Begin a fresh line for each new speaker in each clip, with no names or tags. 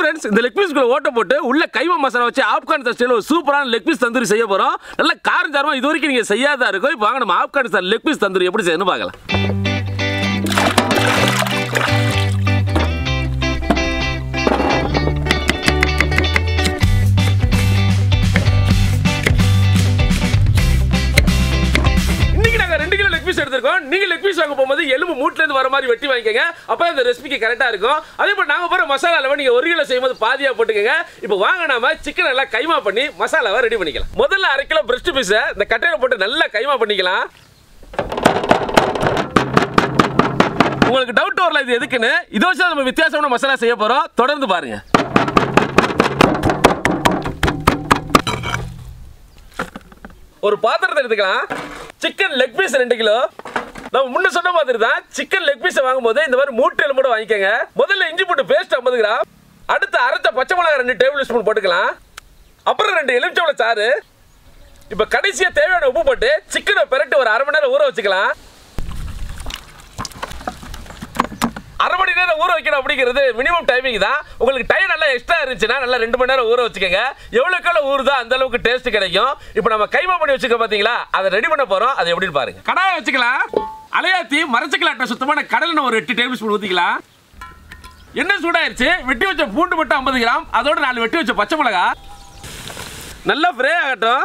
Friends, இந்த leg பீஸ்க்குள்ள ஓட்ட போட்டு உள்ள கைமா மசாலா வச்சு ஆப்கானிஸ்தான் ஸ்டைல்ல ஒரு சூப்பரான லெக் பீஸ் தந்தூரி செய்ய போறோம். நல்ல காரஞ்சாரமா இது வரைக்கும் நீங்க செய்யாதா இருக்கும். இப்போ வாங்க நம்ம ஆப்கானிஸ்தான் லெக் பீஸ் தந்தூரி எப்படி செய்யணும்னு பார்க்கலாம். எடுத்துக்கோம். நீங்க லெக் பீஸ் வாங்க போகும்போது எலும்பு மூட்ல இருந்து வர மாதிரி வெட்டி வாங்கிக்கங்க. அப்ப இந்த ரெசிபிக்கு கரெக்டா இருக்கும். அதே போல நாங்க போற மசாலாவை நீங்க 1 கிலோ செய்யும்போது பாதியா போட்டுக்கங்க. இப்போ வாங்க நாம சிக்கன் எல்லாம் கைமா பண்ணி மசாலாவை ரெடி பண்ணிக்கலாம். முதல்ல 1/2 கிலோ பிரஸ்ட் பீஸ் இந்த கட்டையில போட்டு நல்லா கைமா பண்ணிக்கலாம். உங்களுக்கு டவுட் வரல இது எதுக்குன்னு, இத வச்சு நம்ம வித்தியாசமான மசாலா செய்ய போறோம். தொடர்ந்து பாருங்க. ஒரு பாத்திரத்தை எடுத்துக்கலாம். Chicken leg piece 2 kilo. நம்ம முன்ன சொன்ன மாதிரி தான் சிக்கன் லெக் பீஸ் வாங்கும்போது இந்த மாதிரி மூட்டை எலும்போட வாங்கிக்கங்க. முதல்ல இஞ்சி பூண்டு பேஸ்ட் 50 கிராம். அடுத்து அரைச்ச பச்சை மிளகாய் 2 டேபிள் ஸ்பூன் போட்டுக்கலாம். அப்புறம் 2 எலுமிச்சம்பழ சாறு. இப்போ கடைசியா தேவையான உப்பு போட்டு சிக்கனை பிரட்டி ஒரு 1/2 மணி நேரம் ஊற வச்சுக்கலாம். 1/2 மணி நேரம் ஊற வைக்கணும் அப்படிங்கிறது மினிமம் டைமிங் தான். உங்களுக்கு டைம் நல்லா எக்ஸ்ட்ரா இருந்துச்சுன்னா நல்லா 2 மணி நேரம் ஊற வச்சுக்கோங்க. எவ்வளோக்கு எவ்வளோ ஊறுதோ அந்த அளவுக்கு டேஸ்ட் கிடைக்கும். இப்போ நம்ம கைமா பண்ணி வச்சுக்க பார்த்தீங்களா, அதை ரெடி பண்ண போறோம். அது எப்படின்னு பாருங்க. கடாயை வச்சுக்கலாம். அலையாத்தி மரச்சக்கலாட்ட சுத்தமான கடலை ஒரு 8 டேபிள் ஸ்பூன் ஊற்றிக்கலாம். எண்ணெய் சூடாயிருச்சு. வெட்டி வச்ச பூண்டு மட்டும் 50 கிராம். அதோட 4 வெட்டி வச்ச பச்சை மிளகாய் நல்லா ஃப்ரை ஆகட்டும்.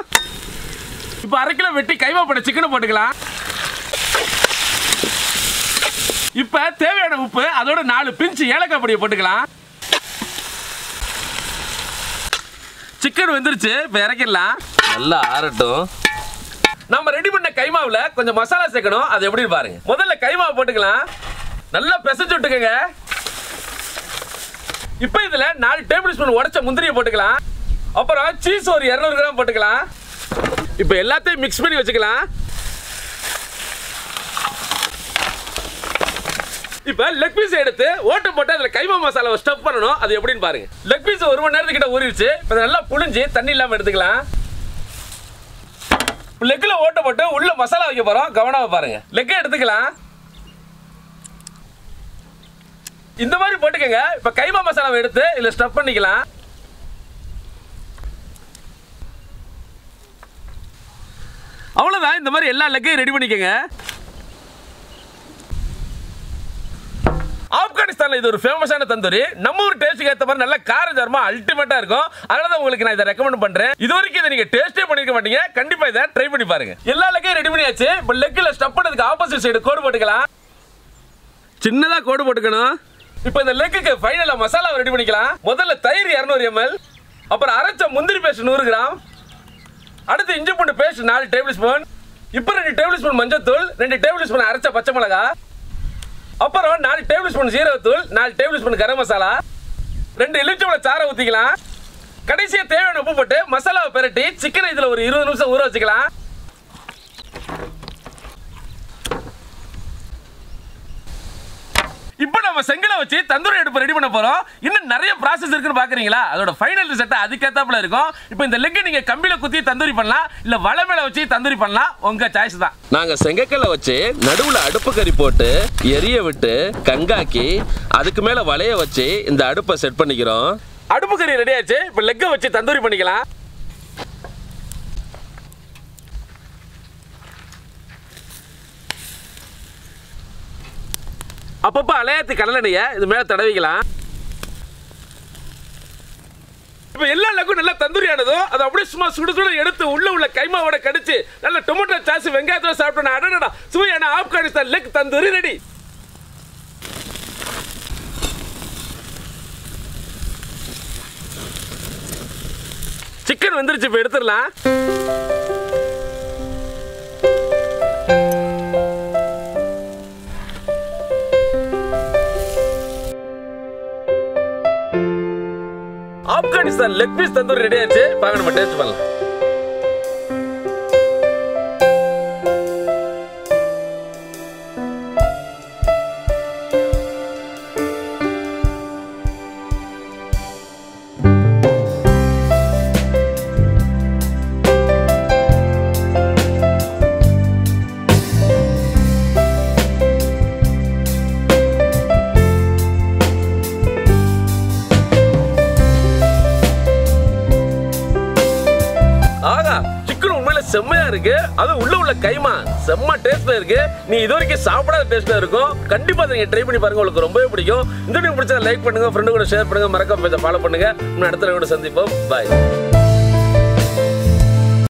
இப்போ 1/2 கிலோ வெட்டி கைமா பண்ண சிக்கனை போட்டுக்கலாம். இப்ப தேவையான உப்பு, அதோட 4 பிஞ்ச் ஏலக்காய் பொடியை போட்டுக்கலாம். சிக்கன் வெந்துருச்சு. இப்ப இறக்கிடலாம். நல்லா ஆறட்டும். நம்ம ரெடி பண்ண கைமாவுல கொஞ்சம் மசாலா சேர்க்கணும். அது எப்படின்னு பாருங்க. முதல்ல கைமாவை போட்டுக்கலாம். நல்லா பிசைச்சு விட்டுக்கங்க. இப்ப இதுல 4 டேபிள் ஸ்பூன் உடைச்ச முந்திரியை போட்டுக்கலாம். அப்புறம் சீஸ் ஒரு 200 கிராம் போட்டுக்கலாம். இப்ப எல்லாத்தையும் மிக்ஸ் பண்ணி வச்சுக்கலாம். இப்ப லெக் பீஸ் எடுத்து ஓட்ட போட்டு அதுல கைமா மசாலாவை ஸ்டஃப் பண்ணணும். அது எப்படின்னு பாருங்க. லெக் பீஸ் 1 மணி நேரத்துக்கு கிட்ட ஊறிடுச்சு. இப்ப நல்லா புளிஞ்சு தண்ணி இல்லாம எடுத்துக்கலாம். லெக்ல ஓட்ட போட்டு உள்ள மசாலா வைக்க போறோம். கவனமா பாருங்க. லெக்க எடுத்துக்கலாம். இந்த மாதிரி போட்டுக்கங்க. இப்ப கைமா மசாலாவை எடுத்து இதுல ஸ்டஃப் பண்ணிக்கலாம். அவ்வளவுதான். இந்த மாதிரி எல்லா லெக்கையும் ரெடி பண்ணிக்கங்க. ஆப்கானிஸ்தான்ல இது ஒரு ஃபேமஸான தந்தூரி. நம்ம ஊர் டேஸ்ட்க்கு ஏத்த மாதிரி நல்ல காரஞ்சாரமா அல்டிமேட்டா இருக்கும். அதனால தான் உங்களுக்கு நான் இதை ரெக்கமெண்ட் பண்றேன். இது வரைக்கும் இதை நீங்க டேஸ்டே பண்ணிருக்க மாட்டீங்க. கண்டிப்பா இதை ட்ரை பண்ணி பாருங்க. எல்லா லெக்கையும் ரெடி பண்ணியாச்சு. இப்போ லெக்ல ஸ்டஃப் பண்ணதுக்கு ஆப்போசிட் சைடு கோடு போட்டுக்கலாம். சின்னதா கோடு போட்டுக்கணும். இப்போ இந்த லெக்குக்கு ஃபைனலா மசாலாவை ரெடி பண்ணிக்கலாம். முதல்ல தயிர் 200 ml. அப்புறம் அரைச்ச முந்திரி பேஸ்ட் 100 கிராம். அடுத்து இஞ்சி பூண்டு பேஸ்ட் 4 டேபிள் ஸ்பூன். இப்போ 2 டேபிள் ஸ்பூன் மஞ்சள்தூள், 2 டேபிள் ஸ்பூன் அரைச்ச பச்சை மிளகாய். அப்புறம் 4 டேபிள் ஸ்பூன் ஜீரகத்தூள், 4 டேபிள் ஸ்பூன் கரம் மசாலா, 2 எலுமிச்சம்பழ சாறை ஊற்றிக்கலாம். கடைசியா தேவையான உப்பு போட்டு மசாலாவை பிரட்டி சிக்கனை இதுல ஒரு 20 நிமிஷம் ஊற வச்சுக்கலாம். இப்போ நம்ம செங்கலை வச்சு தந்தூரி அடுப்பு ரெடி பண்ண போறோம். இன்னும் நிறைய ப்ராசஸ் இருக்குன்னு பாக்குறீங்களா? அதோட ஃபைனல் ரிசல்ட் அதுக்கேத்தாப்புல இருக்கும். இப்போ இந்த லெக் நீங்க கம்பியில குத்தி தந்தூரி பண்ணலாம், இல்ல வலை மேல வச்சு தந்தூரி பண்ணலாம். உங்க சாய்ஸ் தான். நாங்க செங்கக்கல்ல வச்சு நடுவுல அடுப்பு கறி போட்டு எரிய விட்டு கங்காக்கி அதுக்கு மேல வலைய வச்சு இந்த அடுப்பை செட் பண்ணிக்கிறோம். அடுப்பு கறி ரெடி ஆச்சு. இப்போ லெக்கை வச்சு தந்தூரி பண்ணிக்கலாம். அப்பப்ப அலையாத்தி கடலெண்ணெயை இது மேல தடவிக்கலாம். இப்ப எல்லா லெக்கும் நல்லா தந்தூரி ஆனதும் அதை அப்படியே சும்மா சுடு சுட எடுத்து உள்ள கைமாவோட கடிச்சு நல்ல டொமேட்டோ சாஸ் வெங்காயத்தோட சாப்பிட்டோம். அடடா, சுவையான Afghanistan leg tandoori ready. Chicken வந்துருச்சு. இப்ப எடுத்துடலாம். Afghanistan leg piece tandoori ready ஆச்சு. வாங்க நம்ம டேஸ்ட் பண்ணலாம். செம்மையா இருக்கு. அது உள்ள கைமா செம்ம டேஸ்ட்ல இருக்கு. நீ இது வரைக்கும் சாப்பிடாத டேஸ்ட்ல இருக்கும். கண்டிப்பா நீங்க ட்ரை பண்ணி பாருங்க, உங்களுக்கு ரொம்பவே பிடிக்கும். இந்த வீடியோ பிடிச்சா லைக் பண்ணுங்க, ஃப்ரெண்டு கூட ஷேர் பண்ணுங்க, மறக்காம பேஜை ஃபாலோ பண்ணுங்க. அடுத்த வீடியோல சந்திப்போம். பாய்.